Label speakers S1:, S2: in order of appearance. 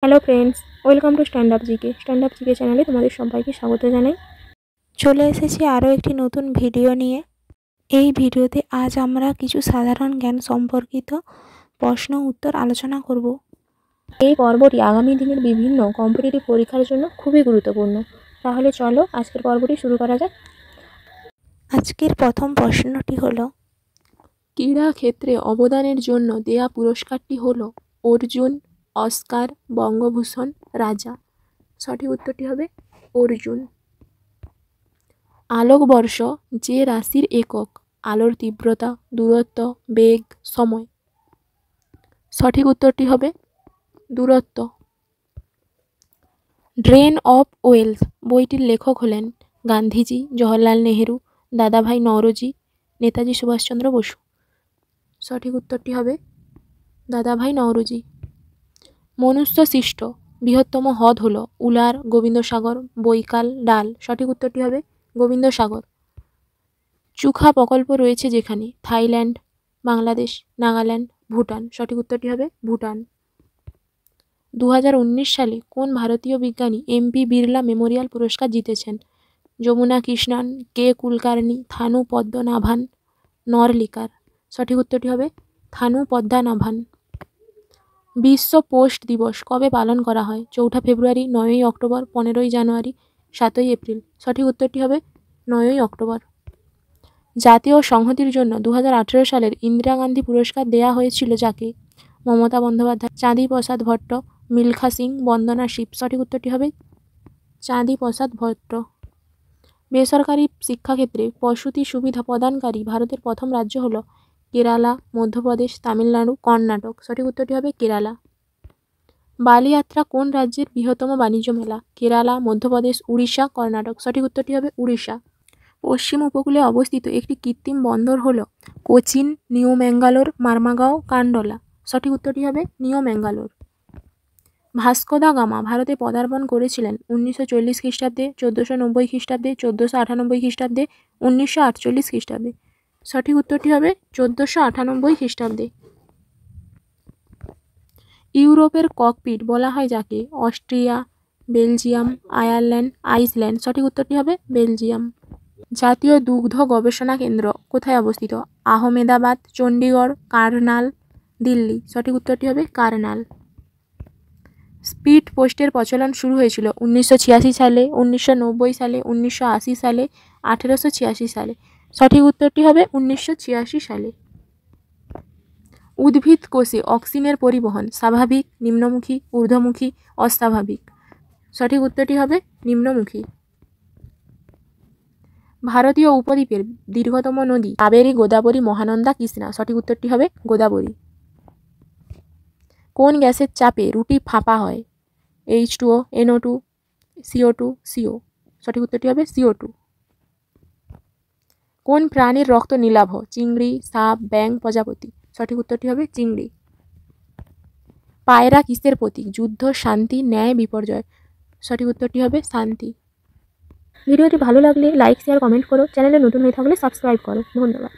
S1: Hello friends, welcome to stand up GK চ্যানেলে তোমাদের সবাইকে স্বাগত জানাই। চলে এসেছি আরও একটি নতুন ভিডিও নিয়ে। এই ভিডিওতে আজ আমরা কিছু সাধারণ জ্ঞান সম্পর্কিত প্রশ্ন উত্তর আলোচনা করব। এই পর্বটি আগামী দিনের বিভিন্ন কম্পিটিটিভ পরীক্ষার জন্য খুবই গুরুত্বপূর্ণ। তাহলে চলো আজকের পর্বটি শুরু করা যাক। আজকের প্রথম প্রশ্নটি হলো,
S2: ক্রীড়া ক্ষেত্রে অবদানের জন্য দেয়া পুরস্কারটি হলো অর্জুন, অস্কার, বঙ্গভূষণ, রাজা। সঠিক উত্তরটি হবে অর্জুন। আলোকবর্ষ যে রাশির একক, আলোর তীব্রতা, দূরত্ব, বেগ, সময়। সঠিক উত্তরটি হবে দূরত্ব। ড্রেন অফ ওয়েলথ বইটির লেখক হলেন গান্ধীজি, জওহরলাল নেহেরু, দাদাভাই নওরোজি, নেতাজি সুভাষচন্দ্র বসু। সঠিক উত্তরটি হবে দাদাভাই নওরোজি। মনুষ্য সৃষ্ট বৃহত্তম হ্রদ হল উলার, গোবিন্দসাগর, বৈকাল, ডাল। সঠিক উত্তরটি হবে গোবিন্দসাগর। চুখা প্রকল্প রয়েছে যেখানে, থাইল্যান্ড, বাংলাদেশ, নাগাল্যান্ড, ভুটান। সঠিক উত্তরটি হবে ভুটান। 2019 সালে কোন ভারতীয় বিজ্ঞানী এমপি বিড়লা মেমোরিয়াল পুরস্কার জিতেছেন? যমুনা কৃষ্ণন, কে কুলকার্নি, থানু পদ্মনাভান, নরলিকার। সঠিক উত্তরটি হবে থানু পদ্মনাভান। বিশ্ব পোস্ট দিবস কবে পালন করা হয়? 4 ফেব্রুয়ারি, 9ই অক্টোবর, 15ই জানুয়ারি, 7ই এপ্রিল। সঠিক উত্তরটি হবে 9ই অক্টোবর। জাতীয় সংহতির জন্য 2018 সালের ইন্দিরা গান্ধী পুরস্কার দেয়া হয়েছিল যাকে? মমতা বন্দ্যোপাধ্যায়, চাঁদি প্রসাদ ভট্ট, মিলখা সিং, বন্দনা শিব। সঠিক উত্তরটি হবে চাঁদি প্রসাদ ভট্ট। বেসরকারি শিক্ষাক্ষেত্রে প্রসূতি সুবিধা প্রদানকারী ভারতের প্রথম রাজ্য হল কেরালা, মধ্যপ্রদেশ, তামিলনাড়ু, কর্ণাটক। সঠিক উত্তরটি হবে কেরালা। বালিযাত্রা কোন রাজ্যের বৃহত্তম বাণিজ্য মেলা? কেরালা, মধ্যপ্রদেশ, উড়িষ্যা, কর্ণাটক। সঠিক উত্তরটি হবে উড়িষ্যা। পশ্চিম উপকূলে অবস্থিত একটি কৃত্রিম বন্দর হল কোচিন, নিউ ম্যাঙ্গালোর, মারমাগাঁও, কান্ডলা। সঠিক উত্তরটি হবে new Mangalore. Vasco da Gama ভারতে পদার্পণ করেছিলেন 1940 খ্রিস্টাব্দে, 1490 খ্রিস্টাব্দে, 1498 খ্রিস্টাব্দে, 1948 খ্রিস্টাব্দে। সঠিক উত্তরটি হবে 1498 খ্রিস্টাব্দে। ইউরোপের ককপিট বলা হয় যাকে? Austria, Belgium, Ireland, Iceland. সঠিক উত্তরটি হবে বেলজিয়াম। জাতীয় দুগ্ধ গবেষণা কেন্দ্র কোথায় অবস্থিত? আহমেদাবাদ, চণ্ডীগড়, কারনাল, দিল্লি। সঠিক উত্তরটি হবে কারনাল। স্পিড পোস্টের প্রচলন শুরু হয়েছিল 1986 সালে, 1990 সালে, 1980 সালে, 1886 সালে। সঠিক উত্তরটি হবে 1986 সালে। উদ্ভিদ কোষে অক্সিজেনের পরিবহন স্বাভাবিক, নিম্নমুখী, ঊর্ধ্বমুখী, অস্বাভাবিক। সঠিক উত্তরটি হবে নিম্নমুখী। ভারতীয় উপদ্বীপের দীর্ঘতম নদী? কাবেরী, গোদাবরী, মহানন্দা, কৃষ্ণা। সঠিক উত্তরটি হবে গোদাবরী। কোন গ্যাসের চাপে রুটি ফাঁপা হয়? H2O, NO2, CO2, CO। সঠিক উত্তরটি হবে CO2। কোন প্রাণীর রক্ত নীলাভ? চিংড়ি, সাপ, ব্যাঙ, প্রজাপতি। সঠিক উত্তরটি হবে চিংড়ি। পায়রা কিসের প্রতীক? যুদ্ধ, শান্তি, ন্যায়, বিপর্যয়। সঠিক উত্তরটি হবে শান্তি। ভিডিওটি ভালো লাগলে লাইক, শেয়ার, কমেন্ট করো। চ্যানেলে নতুন হয়ে থাকলে সাবস্ক্রাইব করো। ধন্যবাদ।